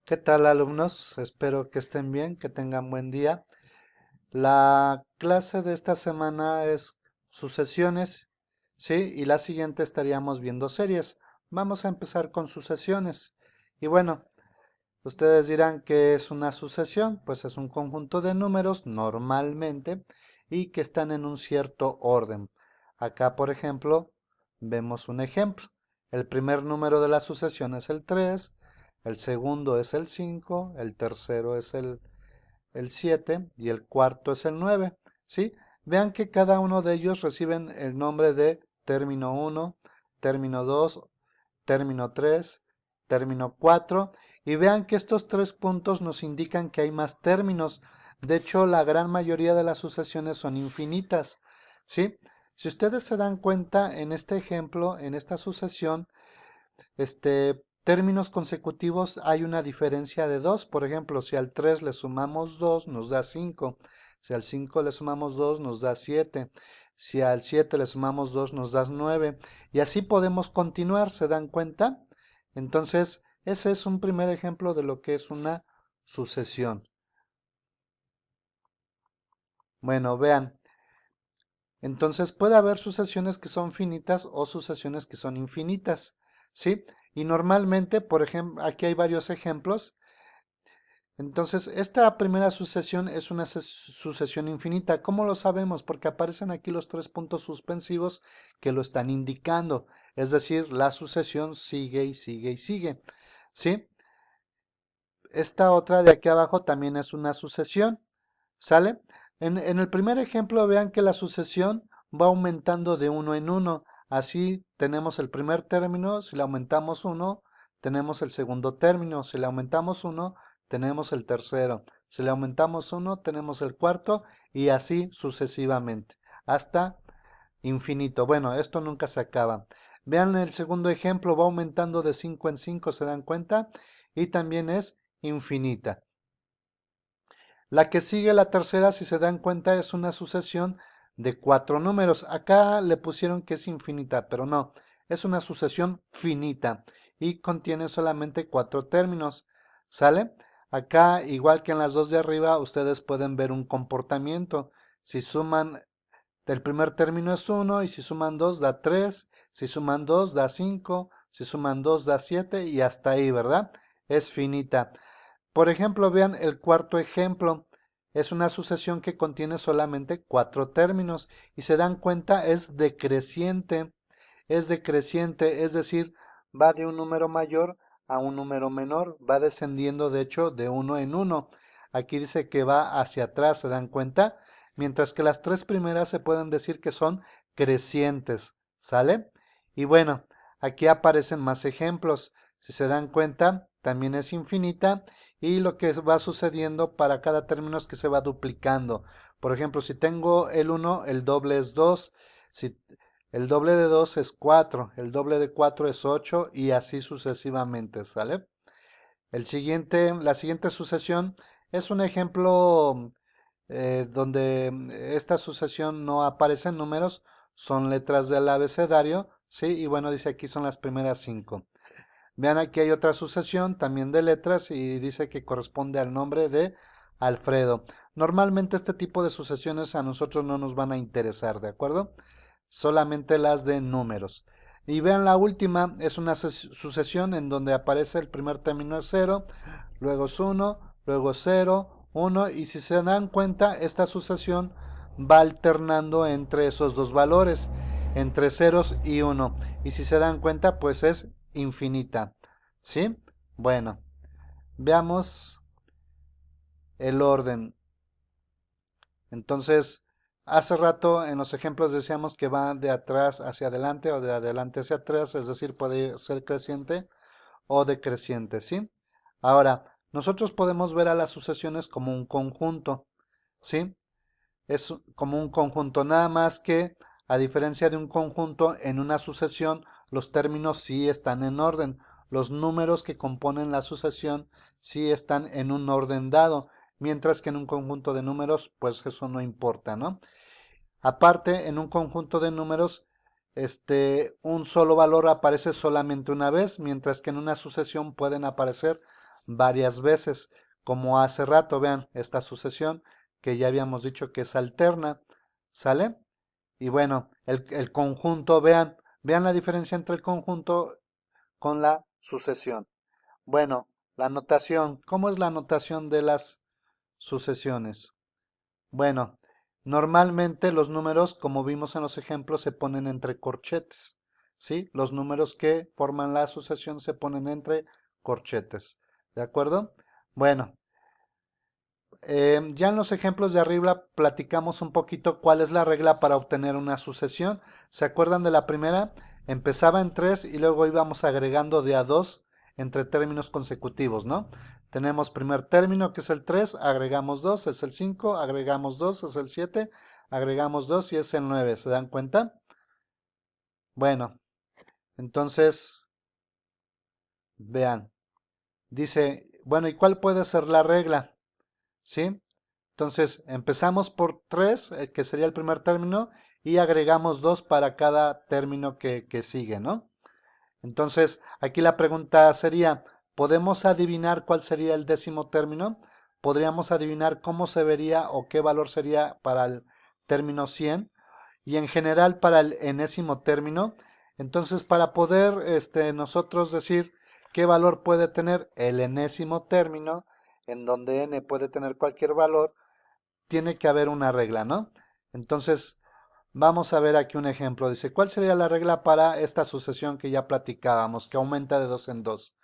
¿Qué tal, alumnos? Espero que estén bien, que tengan buen día. La clase de esta semana es sucesiones, ¿sí? Y la siguiente estaríamos viendo series. Vamos a empezar con sucesiones. Y bueno, ustedes dirán que es una sucesión, pues es un conjunto de números normalmente y que están en un cierto orden. Acá, por ejemplo, vemos un ejemplo. El primer número de la sucesión es el 3, el segundo es el 5, el tercero es el 7 y el cuarto es el 9, ¿sí? Vean que cada uno de ellos reciben el nombre de término 1, término 2, término 3, término 4 y vean que estos tres puntos nos indican que hay más términos. De hecho, la gran mayoría de las sucesiones son infinitas, ¿sí? Si ustedes se dan cuenta en este ejemplo, en esta sucesión, términos consecutivos hay una diferencia de 2. Por ejemplo, si al 3 le sumamos 2 nos da 5. Si al 5 le sumamos 2 nos da 7. Si al 7 le sumamos 2 nos da 9. Y así podemos continuar, ¿se dan cuenta? Entonces, ese es un primer ejemplo de lo que es una sucesión. Bueno, vean. Entonces puede haber sucesiones que son finitas o sucesiones que son infinitas, ¿sí? Y normalmente, por ejemplo, aquí hay varios ejemplos. Entonces, esta primera sucesión es una sucesión infinita. ¿Cómo lo sabemos? Porque aparecen aquí los tres puntos suspensivos que lo están indicando. Es decir, la sucesión sigue y sigue y sigue. ¿Sí? Esta otra de aquí abajo también es una sucesión. ¿Sale? En el primer ejemplo vean que la sucesión va aumentando de uno en uno. Así tenemos el primer término, si le aumentamos uno, tenemos el segundo término. Si le aumentamos uno, tenemos el tercero. Si le aumentamos uno, tenemos el cuarto y así sucesivamente, hasta infinito. Bueno, esto nunca se acaba. Vean el segundo ejemplo, va aumentando de 5 en 5, ¿se dan cuenta? Y también es infinita. La que sigue, la tercera, si se dan cuenta, es una sucesión de cuatro números. Acá le pusieron que es infinita, pero no, es una sucesión finita y contiene solamente cuatro términos. ¿Sale? Acá, igual que en las dos de arriba, ustedes pueden ver un comportamiento. Si suman, el primer término es 1 y si suman 2 da 3, si suman 2 da 5, si suman 2 da 7 y hasta ahí, ¿verdad? Es finita. Por ejemplo, vean el cuarto ejemplo. Es una sucesión que contiene solamente cuatro términos y se dan cuenta es decreciente. Es decreciente, es decir, va de un número mayor a un número menor, va descendiendo de hecho de uno en uno. Aquí dice que va hacia atrás, ¿se dan cuenta? Mientras que las tres primeras se pueden decir que son crecientes, ¿sale? Y bueno, aquí aparecen más ejemplos. Si se dan cuenta, también es infinita y lo que va sucediendo para cada término es que se va duplicando. Por ejemplo, si tengo el 1, el doble es 2. Si el doble de 2 es 4, el doble de 4 es 8 y así sucesivamente, ¿sale? La siguiente sucesión es un ejemplo donde esta sucesión no aparecen números, son letras del abecedario, ¿sí? Y bueno, dice aquí son las primeras 5. Vean aquí hay otra sucesión también de letras y dice que corresponde al nombre de Alfredo. Normalmente este tipo de sucesiones a nosotros no nos van a interesar, ¿de acuerdo? Solamente las de números. Y vean la última, es una sucesión en donde aparece el primer término es 0, luego es 1, luego 0, 1 y si se dan cuenta esta sucesión va alternando entre esos dos valores, entre ceros y 1 y si se dan cuenta pues es infinita. ¿Sí? Bueno, veamos el orden. Entonces, hace rato en los ejemplos decíamos que va de atrás hacia adelante o de adelante hacia atrás, es decir, puede ser creciente o decreciente, ¿sí? Ahora, nosotros podemos ver a las sucesiones como un conjunto, ¿sí? Es como un conjunto, nada más que, a diferencia de un conjunto, en una sucesión los términos sí están en orden. Los números que componen la sucesión sí están en un orden dado, mientras que en un conjunto de números, pues eso no importa, ¿no? Aparte, en un conjunto de números, un solo valor aparece solamente una vez, mientras que en una sucesión pueden aparecer varias veces, como hace rato, vean, esta sucesión que ya habíamos dicho que es alterna, ¿sale? Y bueno, el conjunto, vean la diferencia entre el conjunto con la sucesión. Bueno, la notación, ¿cómo es la notación de las sucesiones? Bueno, normalmente los números, como vimos en los ejemplos, se ponen entre corchetes, ¿sí? Los números que forman la sucesión se ponen entre corchetes, ¿de acuerdo? Bueno, ya en los ejemplos de arriba platicamos un poquito cuál es la regla para obtener una sucesión. ¿Se acuerdan de la primera? Empezaba en 3 y luego íbamos agregando de a 2 entre términos consecutivos, ¿no? Tenemos primer término que es el 3, agregamos 2, es el 5, agregamos 2, es el 7, agregamos 2 y es el 9. ¿Se dan cuenta? Bueno, entonces, vean, dice, bueno, ¿y cuál puede ser la regla? ¿Sí? Entonces, empezamos por 3, que sería el primer término, y agregamos 2 para cada término que sigue, ¿no? Entonces, aquí la pregunta sería, ¿podemos adivinar cuál sería el décimo término? ¿Podríamos adivinar cómo se vería o qué valor sería para el término 100? Y en general para el enésimo término. Entonces, para poder nosotros decir qué valor puede tener el enésimo término, en donde n puede tener cualquier valor, tiene que haber una regla, ¿no? Entonces, vamos a ver aquí un ejemplo. Dice, ¿cuál sería la regla para esta sucesión que ya platicábamos, que aumenta de 2 en 2?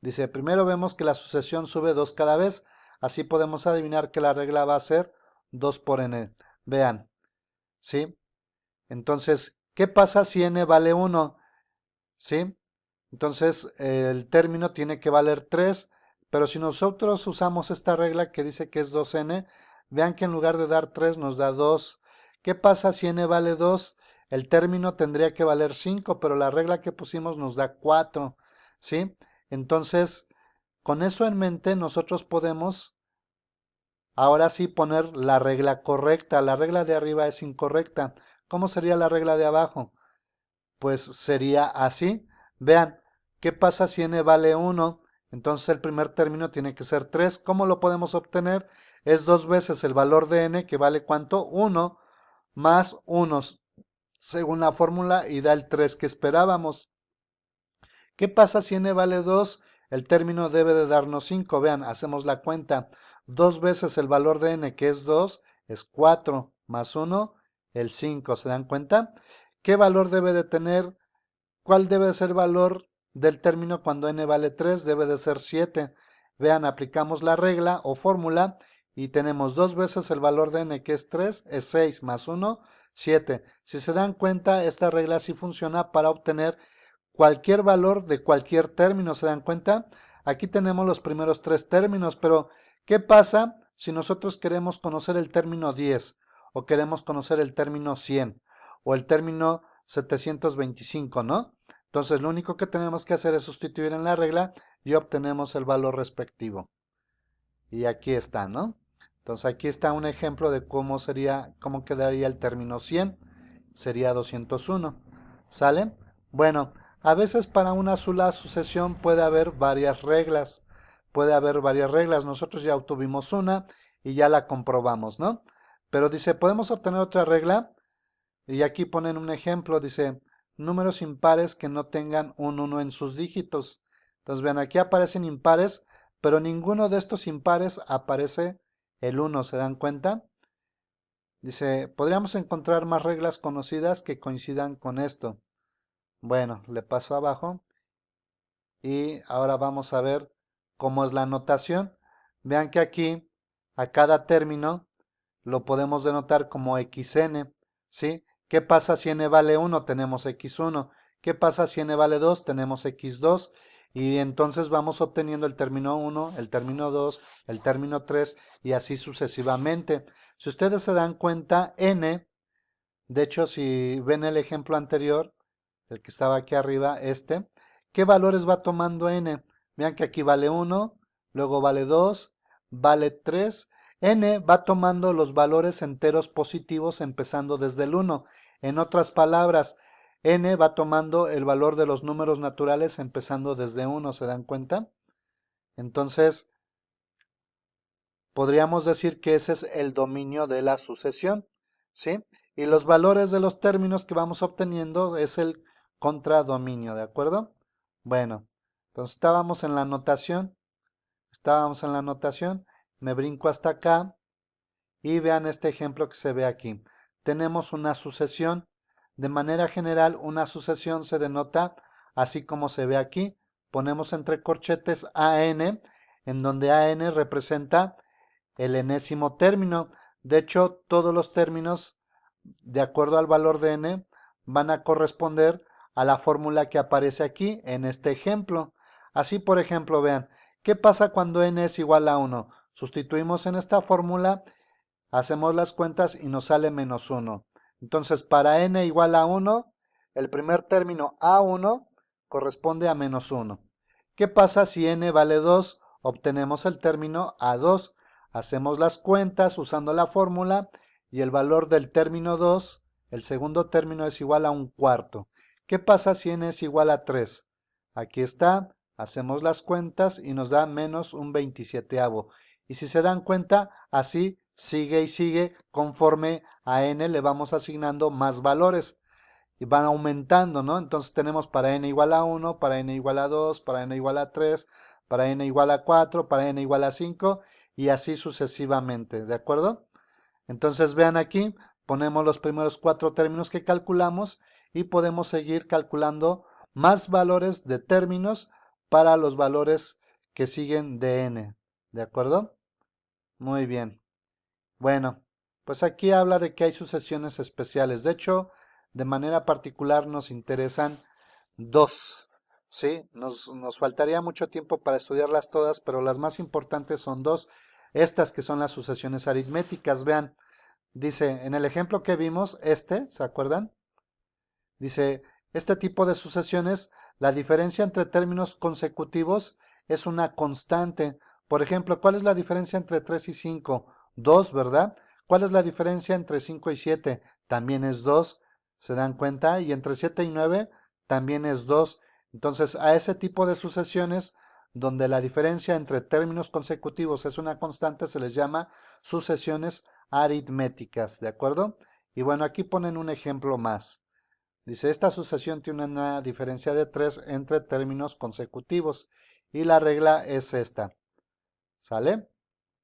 Dice, primero vemos que la sucesión sube 2 cada vez, así podemos adivinar que la regla va a ser 2 por n. Vean, ¿sí? Entonces, ¿qué pasa si n vale 1? ¿Sí? Entonces, el término tiene que valer 3, pero si nosotros usamos esta regla que dice que es 2n, vean que en lugar de dar 3 nos da 2. ¿Qué pasa si n vale 2? El término tendría que valer 5, pero la regla que pusimos nos da 4, ¿sí? Entonces, con eso en mente, nosotros podemos ahora sí poner la regla correcta. La regla de arriba es incorrecta. ¿Cómo sería la regla de abajo? Pues sería así. Vean, ¿qué pasa si n vale 1? Entonces el primer término tiene que ser 3. ¿Cómo lo podemos obtener? Es 2 veces el valor de n, que vale ¿cuánto? 1 más 1 según la fórmula y da el 3 que esperábamos. ¿Qué pasa si n vale 2? El término debe de darnos 5. Vean, hacemos la cuenta. 2 veces el valor de n, que es 2, es 4 más 1, el 5. ¿Se dan cuenta? ¿Qué valor debe de tener? ¿Cuál debe ser el valor del término cuando n vale 3? Debe de ser 7. Vean, aplicamos la regla o fórmula y tenemos 2 veces el valor de n, que es 3, es 6 más 1, 7. Si se dan cuenta, esta regla sí funciona para obtener cualquier valor de cualquier término. ¿Se dan cuenta? Aquí tenemos los primeros 3 términos, pero ¿qué pasa si nosotros queremos conocer el término 10 o queremos conocer el término 100 o el término 725, ¿no? Entonces lo único que tenemos que hacer es sustituir en la regla y obtenemos el valor respectivo. Y aquí está, ¿no? Entonces aquí está un ejemplo de cómo sería, cómo quedaría el término 100. Sería 201. ¿Sale? Bueno, a veces para una sola sucesión puede haber varias reglas. Puede haber varias reglas. Nosotros ya obtuvimos una y ya la comprobamos, ¿no? Pero dice, ¿podemos obtener otra regla? Y aquí ponen un ejemplo, dice, números impares que no tengan un 1 en sus dígitos. Entonces, vean, aquí aparecen impares, pero ninguno de estos impares aparece el 1, ¿se dan cuenta? Dice, podríamos encontrar más reglas conocidas que coincidan con esto. Bueno, le paso abajo y ahora vamos a ver cómo es la notación. Vean que aquí a cada término lo podemos denotar como xn, ¿sí? ¿Qué pasa si n vale 1? Tenemos x1. ¿Qué pasa si n vale 2? Tenemos x2. Y entonces vamos obteniendo el término 1, el término 2, el término 3 y así sucesivamente. Si ustedes se dan cuenta, n, de hecho, si ven el ejemplo anterior, el que estaba aquí arriba, ¿qué valores va tomando n? Vean que aquí vale 1, luego vale 2, vale 3. N va tomando los valores enteros positivos empezando desde el 1. En otras palabras, n va tomando el valor de los números naturales empezando desde 1, ¿se dan cuenta? Entonces, podríamos decir que ese es el dominio de la sucesión, ¿sí? Y los valores de los términos que vamos obteniendo es el contradominio, ¿de acuerdo? Bueno, entonces estábamos en la notación, me brinco hasta acá y vean este ejemplo que se ve aquí. Tenemos una sucesión. De manera general, una sucesión se denota así como se ve aquí. Ponemos entre corchetes AN, en donde AN representa el enésimo término. De hecho, todos los términos, de acuerdo al valor de n, van a corresponder a la fórmula que aparece aquí en este ejemplo. Así, por ejemplo, vean, ¿qué pasa cuando n es igual a 1? Sustituimos en esta fórmula, hacemos las cuentas y nos sale menos 1. Entonces, para n igual a 1, el primer término a1 corresponde a menos 1. ¿Qué pasa si n vale 2? Obtenemos el término a2. Hacemos las cuentas usando la fórmula y el valor del término 2, el segundo término, es igual a un cuarto. ¿Qué pasa si n es igual a 3? Aquí está, hacemos las cuentas y nos da menos un 27avo. Y si se dan cuenta, así sigue y sigue, conforme a n le vamos asignando más valores y van aumentando, ¿no? Entonces tenemos para n igual a 1, para n igual a 2, para n igual a 3, para n igual a 4, para n igual a 5 y así sucesivamente, ¿de acuerdo? Entonces vean aquí, ponemos los primeros 4 términos que calculamos y podemos seguir calculando más valores de términos para los valores que siguen de n, ¿de acuerdo? Muy bien. Bueno, pues aquí habla de que hay sucesiones especiales. De hecho, de manera particular nos interesan dos, ¿sí? Nos faltaría mucho tiempo para estudiarlas todas, pero las más importantes son dos. Estas que son las sucesiones aritméticas. Vean, dice, en el ejemplo que vimos, ¿se acuerdan? Dice, este tipo de sucesiones, la diferencia entre términos consecutivos es una constante. Por ejemplo, ¿cuál es la diferencia entre 3 y 5? 2, ¿verdad? ¿Cuál es la diferencia entre 5 y 7? También es 2. ¿Se dan cuenta? Y entre 7 y 9 también es 2. Entonces, a ese tipo de sucesiones donde la diferencia entre términos consecutivos es una constante se les llama sucesiones aritméticas, ¿de acuerdo? Y bueno, aquí ponen un ejemplo más. Dice, esta sucesión tiene una diferencia de 3 entre términos consecutivos y la regla es esta. ¿Sale?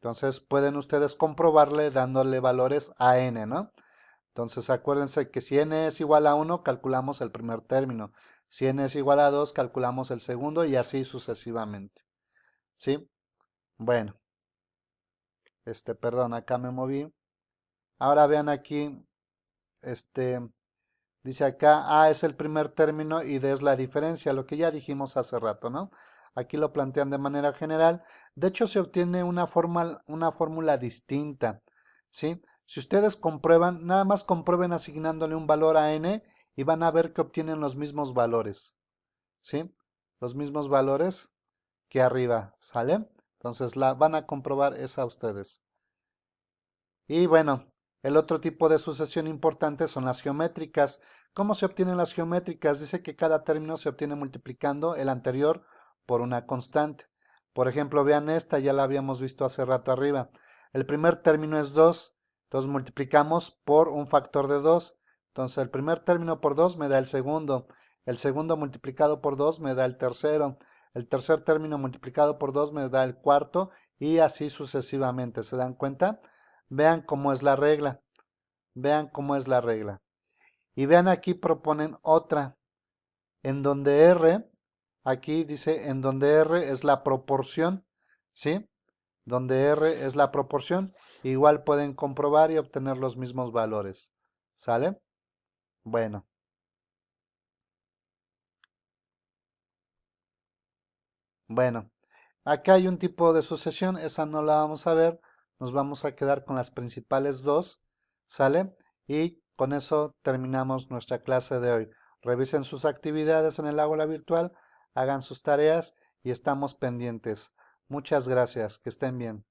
Entonces pueden ustedes comprobarle dándole valores a n, ¿no? Entonces acuérdense que si n es igual a 1, calculamos el primer término. Si n es igual a 2, calculamos el segundo y así sucesivamente. ¿Sí? Bueno, perdón, acá me moví. Ahora vean aquí, dice acá, A es el primer término y D es la diferencia, lo que ya dijimos hace rato, ¿no? Aquí lo plantean de manera general. De hecho, se obtiene una fórmula distinta, ¿sí? Si ustedes comprueban, nada más comprueben asignándole un valor a n y van a ver que obtienen los mismos valores, ¿sí? Los mismos valores que arriba, ¿sale? Entonces la van a comprobar esa ustedes. Y bueno, el otro tipo de sucesión importante son las geométricas. ¿Cómo se obtienen las geométricas? Dice que cada término se obtiene multiplicando el anterior por una constante. Por ejemplo, vean esta, ya la habíamos visto hace rato arriba. El primer término es 2, entonces multiplicamos por un factor de 2. Entonces el primer término por 2 me da el segundo multiplicado por 2 me da el tercer término multiplicado por 2 me da el cuarto y así sucesivamente. ¿Se dan cuenta? Vean cómo es la regla. Vean cómo es la regla. Y vean aquí proponen otra. En donde R, aquí dice en donde R es la proporción. ¿Sí? Donde R es la proporción. Igual pueden comprobar y obtener los mismos valores. ¿Sale? Bueno. Bueno. Acá hay un tipo de sucesión. Esa no la vamos a ver. Nos vamos a quedar con las principales dos. ¿Sale? Y con eso terminamos nuestra clase de hoy. Revisen sus actividades en el aula virtual, hagan sus tareas y estamos pendientes. Muchas gracias, que estén bien.